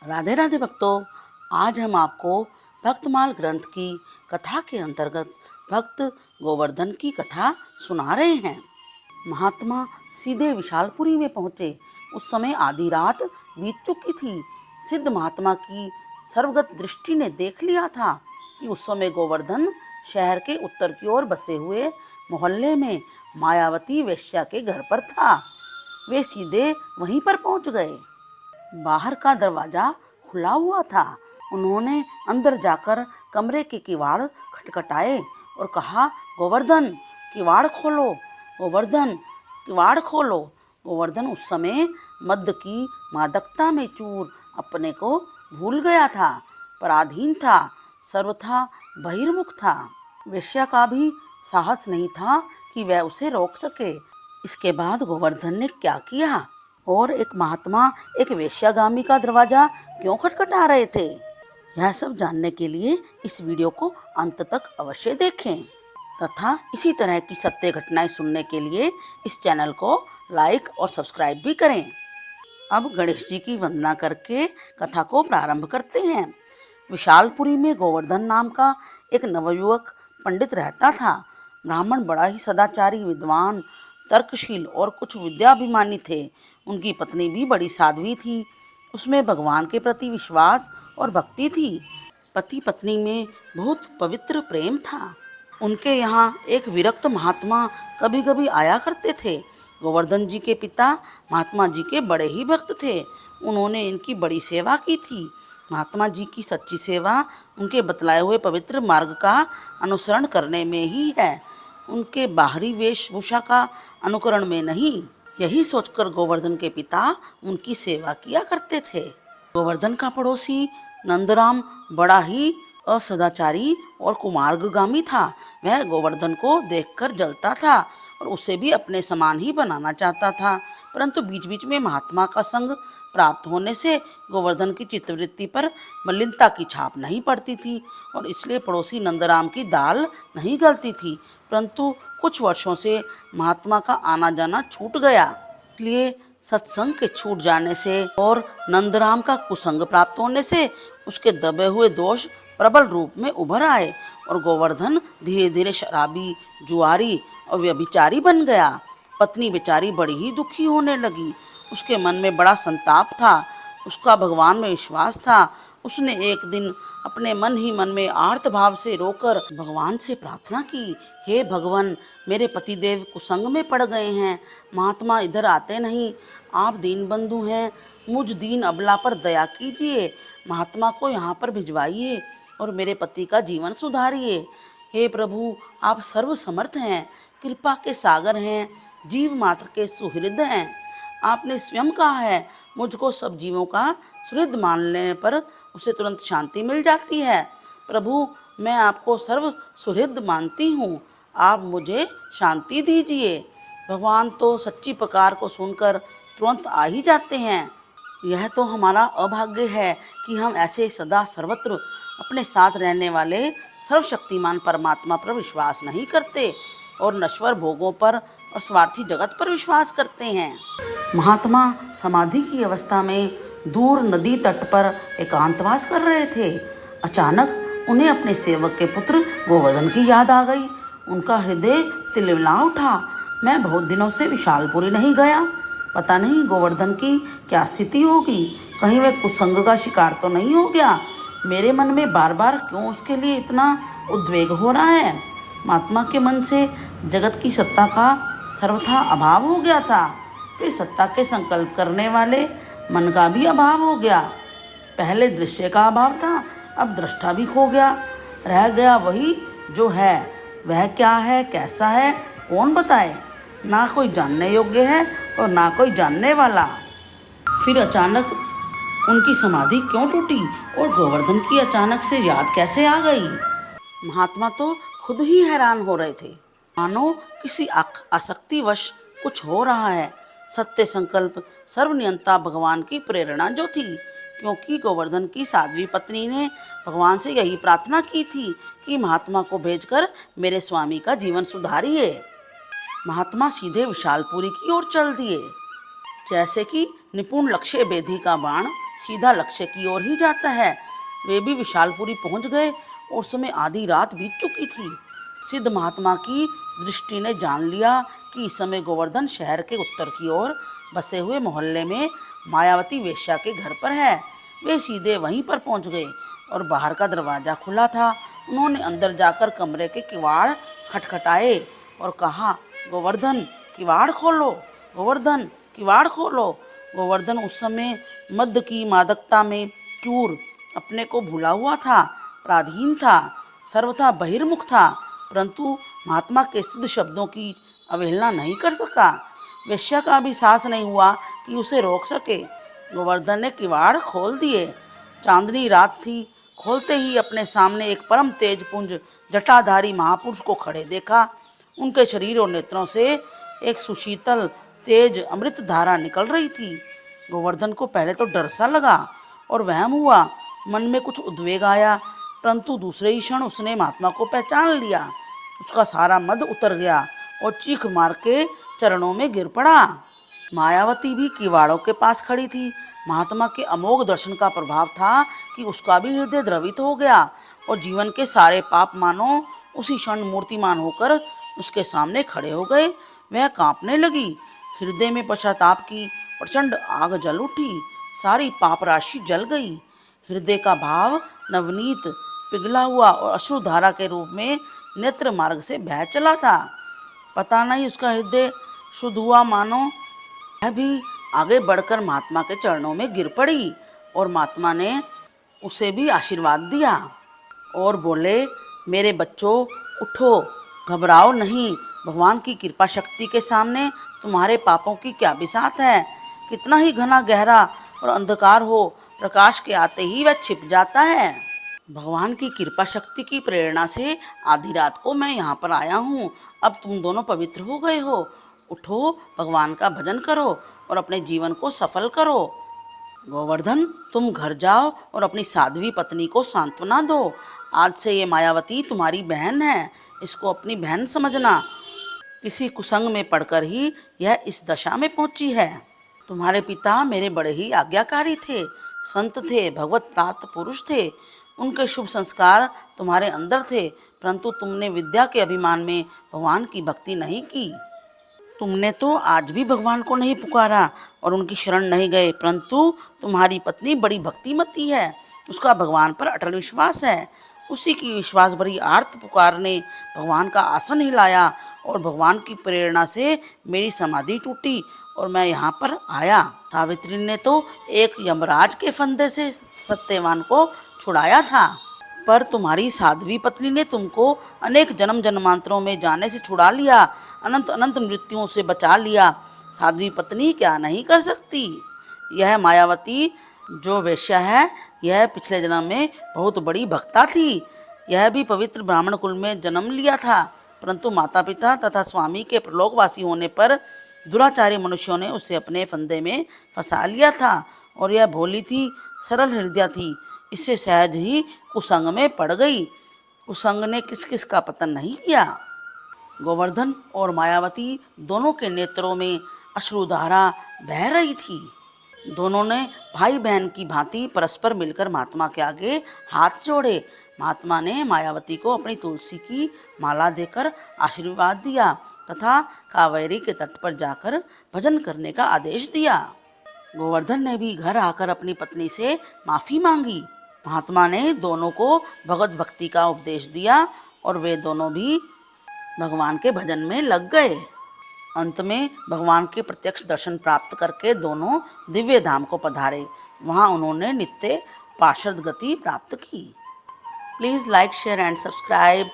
राधे राधे भक्तों, आज हम आपको भक्तमाल ग्रंथ की कथा के अंतर्गत भक्त गोवर्धन की कथा सुना रहे हैं। महात्मा सीधे विशालपुरी में पहुंचे। उस समय आधी रात बीत चुकी थी। सिद्ध महात्मा की सर्वगत दृष्टि ने देख लिया था कि उस समय गोवर्धन शहर के उत्तर की ओर बसे हुए मोहल्ले में मायावती वेश्या के घर पर था। वे सीधे वहीं पर पहुंच गए। बाहर का दरवाजा खुला हुआ था। उन्होंने अंदर जाकर कमरे के किवाड़ खटखटाए और कहा, गोवर्धन किवाड़ खोलो, गोवर्धन किवाड़ खोलो। गोवर्धन उस समय मद्य की मादकता में चूर अपने को भूल गया था, पराधीन था, सर्वथा बहिर्मुख था। वेश्या का भी साहस नहीं था कि वह उसे रोक सके। इसके बाद गोवर्धन ने क्या किया और एक महात्मा एक वेश्यागामी का दरवाजा क्यों खटखटा रहे थे, यह सब जानने के लिए इस वीडियो को अंत तक अवश्य देखें तथा इसी तरह की सत्य घटनाएं सुनने के लिए इस चैनल को लाइक और सब्सक्राइब भी करें। अब गणेश जी की वंदना करके कथा को प्रारंभ करते हैं। विशालपुरी में गोवर्धन नाम का एक नवयुवक पंडित रहता था। ब्राह्मण बड़ा ही सदाचारी, विद्वान, तर्कशील और कुछ विद्याभिमानी थे। उनकी पत्नी भी बड़ी साध्वी थी। उसमें भगवान के प्रति विश्वास और भक्ति थी। पति पत्नी में बहुत पवित्र प्रेम था। उनके यहाँ एक विरक्त महात्मा कभी कभी आया करते थे। गोवर्धन जी के पिता महात्मा जी के बड़े ही भक्त थे। उन्होंने इनकी बड़ी सेवा की थी। महात्मा जी की सच्ची सेवा उनके बतलाए हुए पवित्र मार्ग का अनुसरण करने में ही है, उनके बाहरी वेशभूषा का अनुकरण में नहीं। यही सोचकर गोवर्धन के पिता उनकी सेवा किया करते थे। गोवर्धन का पड़ोसी नंदराम बड़ा ही असदाचारी और कुमार्गगामी था। वह गोवर्धन को देखकर जलता था और उसे भी अपने समान ही बनाना चाहता था, परंतु बीच बीच में महात्मा का संग प्राप्त होने से गोवर्धन की चित्तवृत्ति पर मलिनता की छाप नहीं पड़ती थी और इसलिए पड़ोसी नंदराम की दाल नहीं गलती थी। परंतु कुछ वर्षों से महात्मा का आना जाना छूट गया, इसलिए सत्संग के छूट जाने से और नंदराम का कुसंग प्राप्त होने से उसके दबे हुए दोष प्रबल रूप में उभर आए और गोवर्धन धीरे धीरे शराबी, जुआरी और व्यभिचारी बन गया। पत्नी बेचारी बड़ी ही दुखी होने लगी। उसके मन में बड़ा संताप था। उसका भगवान में विश्वास था। उसने एक दिन अपने मन ही मन में आर्त भाव से रोकर भगवान से प्रार्थना की, हे भगवान, मेरे पतिदेव कुसंग में पड़ गए हैं। महात्मा इधर आते नहीं। आप दीन बंधु हैं, मुझ दीन अबला पर दया कीजिए। महात्मा को यहाँ पर भिजवाइए और मेरे पति का जीवन सुधारिए। हे प्रभु, आप सर्व समर्थ हैं, कृपा के सागर हैं, जीव मात्र के सुहृद हैं। आपने स्वयं कहा है, मुझको सब जीवों का सुहृद मान लेने पर उसे तुरंत शांति मिल जाती है। प्रभु, मैं आपको सर्व सुहृद मानती हूँ, आप मुझे शांति दीजिए। भगवान तो सच्ची पुकार को सुनकर तुरंत आ ही जाते हैं। यह तो हमारा अभाग्य है कि हम ऐसे सदा सर्वत्र अपने साथ रहने वाले सर्वशक्तिमान परमात्मा पर विश्वास नहीं करते और नश्वर भोगों पर और स्वार्थी जगत पर विश्वास करते हैं। महात्मा समाधि की अवस्था में दूर नदी तट पर एकांतवास कर रहे थे। अचानक उन्हें अपने सेवक के पुत्र गोवर्धन की याद आ गई। उनका हृदय तिलमिला उठा। मैं बहुत दिनों से विशालपुरी नहीं गया, पता नहीं गोवर्धन की क्या स्थिति होगी। कहीं वह कुसंग का शिकार तो नहीं हो गया। मेरे मन में बार बार क्यों उसके लिए इतना उद्वेग हो रहा है। महात्मा के मन से जगत की सत्ता का सर्वथा अभाव हो गया था। फिर सत्ता के संकल्प करने वाले मन का भी अभाव हो गया। पहले दृश्य का अभाव था, अब दृष्टा भी खो गया। रह गया वही जो है। वह क्या है, कैसा है, कौन बताए। ना कोई जानने योग्य है और ना कोई जानने वाला। फिर अचानक उनकी समाधि क्यों टूटी और गोवर्धन की अचानक से याद कैसे आ गई। महात्मा तो खुद ही हैरान हो रहे थे, मानो किसी आसक्तिवश कुछ हो रहा है। सत्य संकल्प सर्वनियंता भगवान की प्रेरणा जो थी, क्योंकि गोवर्धन की साध्वी पत्नी ने भगवान से यही प्रार्थना की थी कि महात्मा को भेजकर मेरे स्वामी का जीवन सुधारिए। महात्मा सीधे विशालपुरी की ओर चल दिए। जैसे कि निपुण लक्ष्य बेधी का बाण सीधा लक्ष्य की ओर ही जाता है। वे भी विशालपुरी पहुंच गए और समय आधी रात बीत चुकी थी। सिद्ध महात्मा की दृष्टि ने जान लिया कि इस समय गोवर्धन शहर के उत्तर की ओर बसे हुए मोहल्ले में मायावती वेश्या के घर पर है। वे सीधे वहीं पर पहुंच गए और बाहर का दरवाजा खुला था। उन्होंने अंदर जाकर कमरे के किवाड़ खटखटाए और कहा, गोवर्धन किवाड़ खोलो, गोवर्धन किवाड़ खोलो। गोवर्धन उस समय मद्य की मादकता में चूर, अपने को भूला हुआ था, पराधीन था, सर्वथा बहिर्मुख था, परंतु महात्मा के सिद्ध शब्दों की अवहेलना नहीं कर सका। वेश्या का भी साहस नहीं हुआ कि उसे रोक सके। गोवर्धन ने किवाड़ खोल दिए। चांदनी रात थी। खोलते ही अपने सामने एक परम तेज पुंज जटाधारी महापुरुष को खड़े देखा। उनके शरीर और नेत्रों से एक सुशीतल तेज अमृत धारा निकल रही थी। गोवर्धन को पहले तो डर सा लगा और वहम हुआ, मन में कुछ उद्वेग आया, परंतु दूसरे ही क्षण उसने महात्मा को पहचान लिया। उसका सारा मद उतर गया और चीख मार के चरणों में गिर पड़ा। मायावती भी किवाड़ों के पास खड़ी थी। महात्मा के अमोघ दर्शन का प्रभाव था कि उसका भी हृदय द्रवित हो गया और जीवन के सारे पाप मानो उसी क्षण मूर्तिमान होकर उसके सामने खड़े हो गए। वह कांपने लगी। हृदय में पश्चाताप की प्रचंड आग जल उठी। सारी पाप राशि जल गई। हृदय का भाव नवनीत, पिघला हुआ और अश्रुधारा के रूप में नेत्र मार्ग से बह चला था। पता नहीं उसका हृदय शुद्ध हुआ, मानो वह भी आगे बढ़कर महात्मा के चरणों में गिर पड़ी और महात्मा ने उसे भी आशीर्वाद दिया और बोले, मेरे बच्चों उठो, घबराओ नहीं। भगवान की कृपा शक्ति के सामने तुम्हारे पापों की क्या बिसात है। कितना ही घना गहरा और अंधकार हो, प्रकाश के आते ही वह छिप जाता है। भगवान की कृपा शक्ति की प्रेरणा से आधी रात को मैं यहाँ पर आया हूँ। अब तुम दोनों पवित्र हो गए हो। उठो, भगवान का भजन करो और अपने जीवन को सफल करो। गोवर्धन, तुम घर जाओ और अपनी साध्वी पत्नी को सांत्वना दो। आज से ये मायावती तुम्हारी बहन है, इसको अपनी बहन समझना। किसी कुसंग में पड़कर ही यह इस दशा में पहुंची है। तुम्हारे पिता मेरे बड़े ही आज्ञाकारी थे, संत थे, भगवत प्राप्त पुरुष थे। उनके शुभ संस्कार तुम्हारे अंदर थे, परंतु तुमने विद्या के अभिमान में भगवान की भक्ति नहीं की। तुमने तो आज भी भगवान को नहीं पुकारा और उनकी शरण नहीं गए, परंतु तुम्हारी पत्नी बड़ी भक्तिमती है। उसका भगवान पर अटल विश्वास है। उसी की विश्वास भरी आर्त पुकार ने भगवान का आसन हिलाया और भगवान की प्रेरणा से मेरी समाधि टूटी और मैं यहाँ पर आया। सावित्री ने तो एक यमराज के फंदे से सत्यवान को छुड़ाया था, पर तुम्हारी साध्वी पत्नी ने तुमको अनेक जन्म जन्मांतरों में जाने से छुड़ा लिया, अनंत अनंत मृत्युओं से बचा लिया। साध्वी पत्नी क्या नहीं कर सकती। यह मायावती जो वेश्या है, यह पिछले जन्म में बहुत बड़ी भक्ता थी। यह भी पवित्र ब्राह्मण कुल में जन्म लिया था, परंतु माता पिता तथा स्वामी के प्रलोकवासी होने पर दुराचारी मनुष्यों ने उसे अपने फंदे में फंसा लिया था और यह भोली थी, सरल हृदय थी, इससे सहज ही कुसंग में पड़ गई। कुसंग ने किस किस का पतन नहीं किया। गोवर्धन और मायावती दोनों के नेत्रों में अश्रुधारा बह रही थी। दोनों ने भाई बहन की भांति परस्पर मिलकर महात्मा के आगे हाथ जोड़े। महात्मा ने मायावती को अपनी तुलसी की माला देकर आशीर्वाद दिया तथा कावेरी के तट पर जाकर भजन करने का आदेश दिया। गोवर्धन ने भी घर आकर अपनी पत्नी से माफी मांगी। महात्मा ने दोनों को भगवत भक्ति का उपदेश दिया और वे दोनों भी भगवान के भजन में लग गए। अंत में भगवान के प्रत्यक्ष दर्शन प्राप्त करके दोनों दिव्य धाम को पधारे। वहाँ उन्होंने नित्य पार्षद गति प्राप्त की। Please like, share and subscribe.